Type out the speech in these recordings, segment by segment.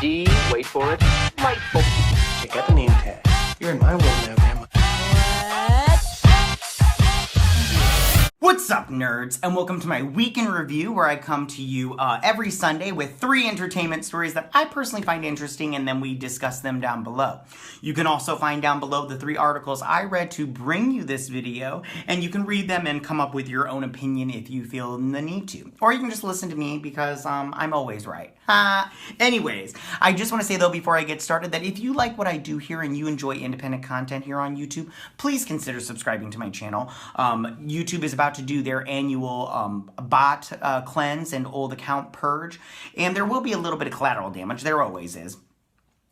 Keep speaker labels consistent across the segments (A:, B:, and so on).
A: D, wait for it, delightful.
B: Check out the name tag. You're in my world now, Grandma.
C: What's up, nerds, and welcome to my week in review, where I come to you every Sunday with 3 entertainment stories that I personally find interesting, and then we discuss them down below. You can also find down below the 3 articles I read to bring you this video, and you can read them and come up with your own opinion if you feel the need to. Or you can just listen to me because I'm always right. Anyways, I just want to say though before I get started that if you like what I do here and you enjoy independent content here on YouTube, please consider subscribing to my channel. YouTube is about to do their annual bot cleanse and old account purge, and there will be a little bit of collateral damage. There always is.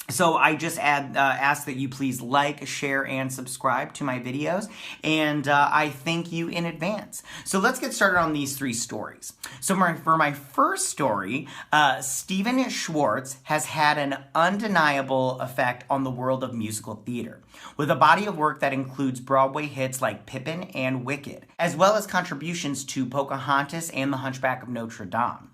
C: So I just ask that you please like, share, and subscribe to my videos, and I thank you in advance. So let's get started on these 3 stories. So for my first story, Stephen Schwartz has had an undeniable effect on the world of musical theater, with a body of work that includes Broadway hits like Pippin and Wicked, as well as contributions to Pocahontas and The Hunchback of Notre Dame.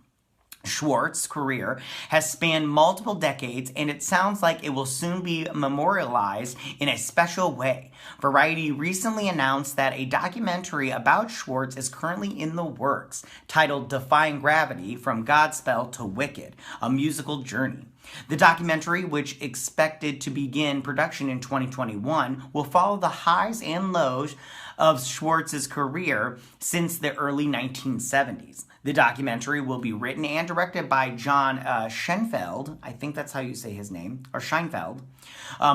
C: Schwartz's career has spanned multiple decades, and it sounds like it will soon be memorialized in a special way. Variety recently announced that a documentary about Schwartz is currently in the works, titled Defying Gravity: From Godspell to Wicked, a Musical Journey. The documentary, which expected to begin production in 2021, will follow the highs and lows of Schwartz's career since the early 1970s. The documentary will be written and directed by John Schenfeld, I think that's how you say his name, or Scheinfeld,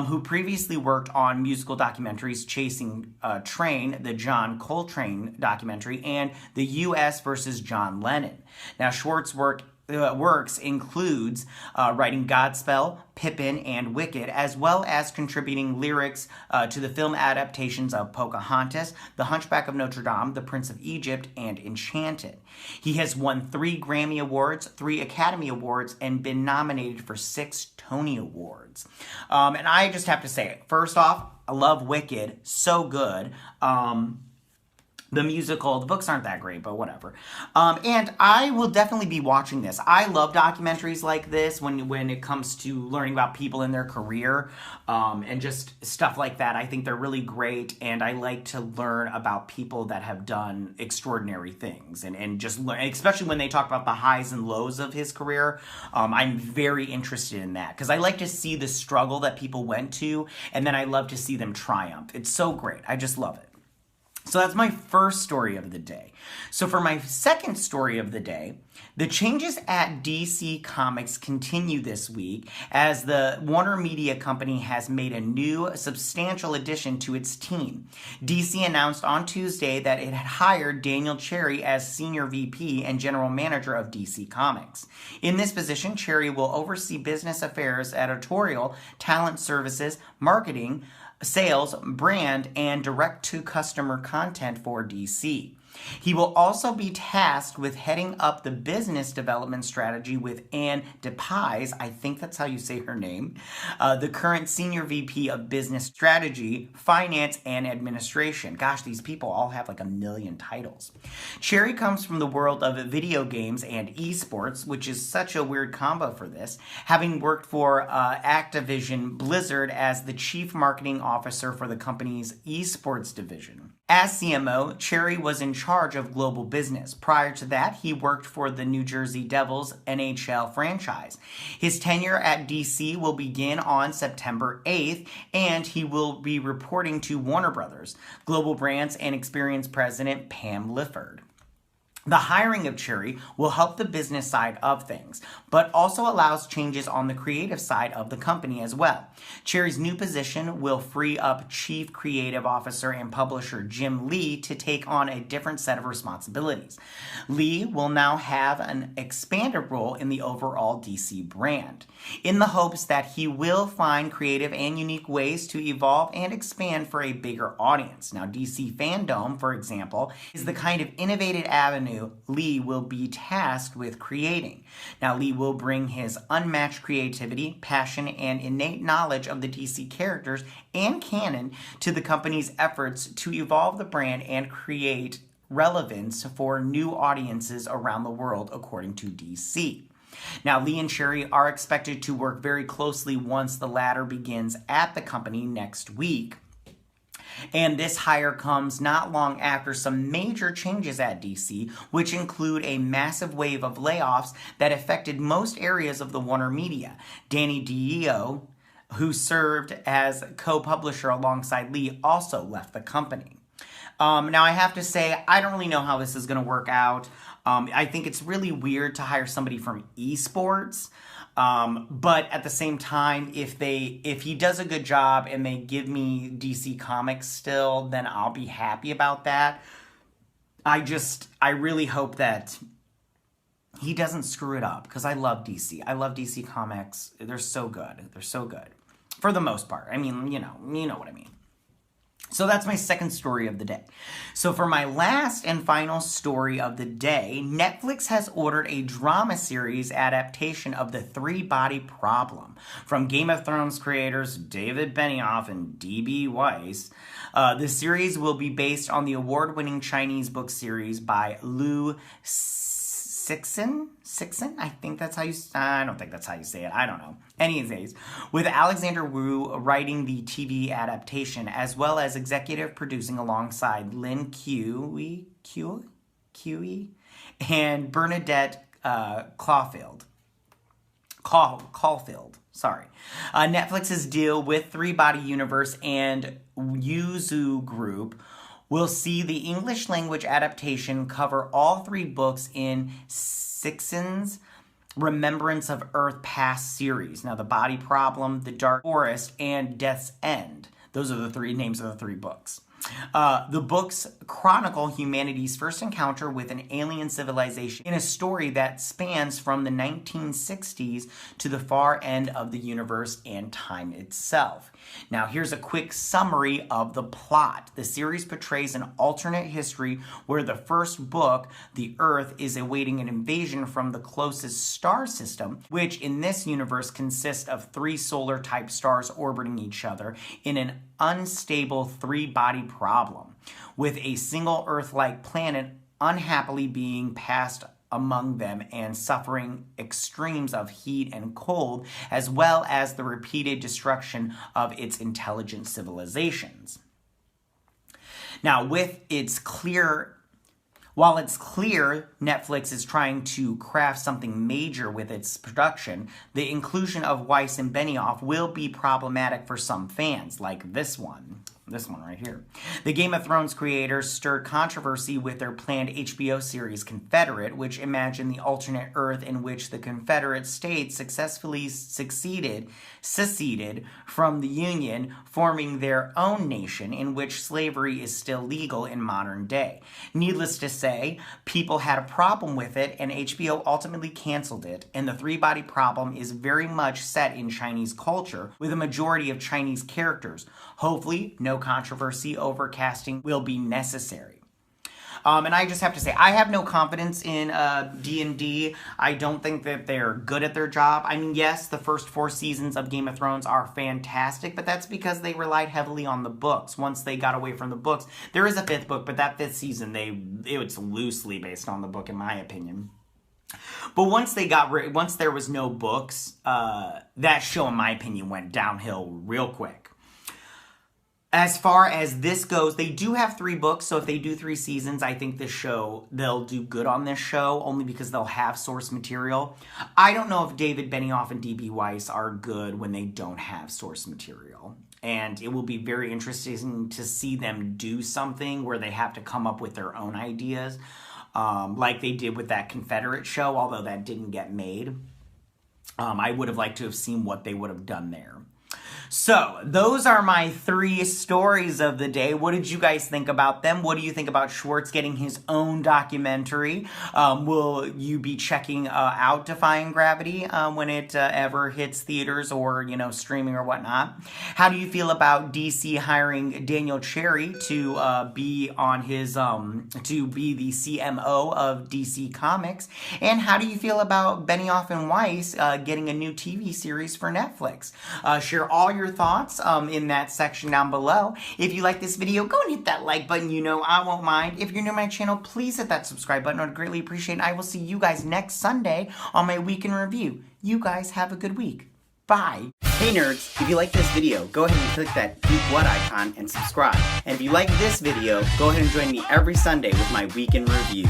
C: who previously worked on musical documentaries Chasing Train, the John Coltrane documentary, and the U.S. versus John Lennon. Now, Schwartz's works includes writing Godspell, Pippin, and Wicked, as well as contributing lyrics to the film adaptations of Pocahontas, The Hunchback of Notre Dame, The Prince of Egypt, and Enchanted. He has won 3 Grammy Awards, 3 Academy Awards, and been nominated for 6 Tony Awards. And I just have to say, first off, I love Wicked, so good. The musical, the books aren't that great, but whatever. And I will definitely be watching this. I love documentaries like this when it comes to learning about people in their career and just stuff like that. I think they're really great, and I like to learn about people that have done extraordinary things and just learn, especially when they talk about the highs and lows of his career. I'm very interested in that because I like to see the struggle that people went to, and then I love to see them triumph. It's so great. I just love it. So that's my first story of the day. So for my second story of the day, the changes at DC Comics continue this week as the Warner Media Company has made a new substantial addition to its team. DC announced on Tuesday that it had hired Daniel Cherry as Senior VP and General Manager of DC Comics. In this position, Cherry will oversee business affairs, editorial, talent services, marketing, sales, brand, and direct-to-customer content for DC. He will also be tasked with heading up the business development strategy with Anne DePies, I think that's how you say her name, the current Senior VP of Business Strategy, Finance, and Administration. Gosh, these people all have like a million titles. Cherry comes from the world of video games and esports, which is such a weird combo for this, having worked for Activision Blizzard as the Chief Marketing Officer for the company's esports division. As CMO, Cherry was in charge of global business. Prior to that, he worked for the New Jersey Devils NHL franchise. His tenure at DC will begin on September 8th, and he will be reporting to Warner Brothers, Global Brands and Experience President Pam Lifford. The hiring of Cherry will help the business side of things, but also allows changes on the creative side of the company as well. Cherry's new position will free up Chief Creative Officer and Publisher Jim Lee to take on a different set of responsibilities. Lee will now have an expanded role in the overall DC brand, in the hopes that he will find creative and unique ways to evolve and expand for a bigger audience. Now, DC Fandom, for example, is the kind of innovative avenue Lee will be tasked with creating. Now, Lee will bring his unmatched creativity, passion, and innate knowledge of the DC characters and canon to the company's efforts to evolve the brand and create relevance for new audiences around the world, according to DC. Now, Lee and Cherry are expected to work very closely once the latter begins at the company next week. And this hire comes not long after some major changes at DC, which include a massive wave of layoffs that affected most areas of the Warner Media. Danny DeYeo, who served as co-publisher alongside Lee, also left the company. Now, I have to say, I don't really know how this is going to work out. I think it's really weird to hire somebody from esports. But at the same time, if he does a good job and they give me DC Comics still, then I'll be happy about that. I really hope that he doesn't screw it up, because I love DC. I love DC Comics. They're so good. They're so good. For the most part. I mean, you know what I mean. So that's my second story of the day. So for my last and final story of the day, Netflix has ordered a drama series adaptation of The Three-Body Problem from Game of Thrones creators David Benioff and D.B. Weiss. The series will be based on the award-winning Chinese book series by Liu Cixin? I think that's how you... I don't think that's how you say it. I don't know. Anyways, with Alexander Wu writing the TV adaptation, as well as executive producing alongside Lin Kuei and Bernadette Caulfield. Sorry. Netflix's deal with Three Body Universe and Yuzu Group will see the English language adaptation cover all three books in Cixin's Remembrance of Earth Past series. Now, The Body Problem, The Dark Forest, and Death's End. Those are the three names of the three books. The books chronicle humanity's first encounter with an alien civilization in a story that spans from the 1960s to the far end of the universe and time itself. Now, here's a quick summary of the plot. The series portrays an alternate history where the first book, The Earth, is awaiting an invasion from the closest star system, which in this universe consists of three solar-type stars orbiting each other in an unstable three-body problem, with a single Earth-like planet unhappily being passed among them and suffering extremes of heat and cold, as well as the repeated destruction of its intelligent civilizations. Now, while it's clear Netflix is trying to craft something major with its production, the inclusion of Weiss and Benioff will be problematic for some fans, like this one right here. The Game of Thrones creators stirred controversy with their planned HBO series Confederate, which imagined the alternate Earth in which the Confederate States successfully seceded from the Union, forming their own nation in which slavery is still legal in modern day. Needless to say, people had a problem with it, and HBO ultimately canceled it, and The Three-Body Problem is very much set in Chinese culture, with a majority of Chinese characters. Hopefully, no controversy over casting will be necessary. And I just have to say, I have no confidence in D&D. I don't think that they're good at their job. I mean, yes, the first 4 seasons of Game of Thrones are fantastic, but that's because they relied heavily on the books. Once they got away from the books, there is a 5th book, but that 5th season, it's loosely based on the book, in my opinion. But once there was no books, that show, in my opinion, went downhill real quick. As far as this goes, they do have 3 books, so if they do 3 seasons, I think they'll do good on this show, only because they'll have source material. I don't know if David Benioff and D.B. Weiss are good when they don't have source material. And it will be very interesting to see them do something where they have to come up with their own ideas, like they did with that Confederate show, although that didn't get made. I would have liked to have seen what they would have done there. So, those are my 3 stories of the day. What did you guys think about them? What do you think about Schwartz getting his own documentary? Will you be checking out Defying Gravity when it ever hits theaters or, streaming or whatnot? How do you feel about DC hiring Daniel Cherry to be on his, to be the CMO of DC Comics? And how do you feel about Benioff and Weiss getting a new TV series for Netflix? Share all your thoughts in that section down below. If you like this video, go and hit that like button. You know I won't mind. If you're new to my channel, please hit that subscribe button. I would greatly appreciate it. I will see you guys next Sunday on my week in review. You guys have a good week. Bye. Hey nerds, if you like this video, go ahead and click that Geek What icon and subscribe. And if you like this video, go ahead and join me every Sunday with my week in review.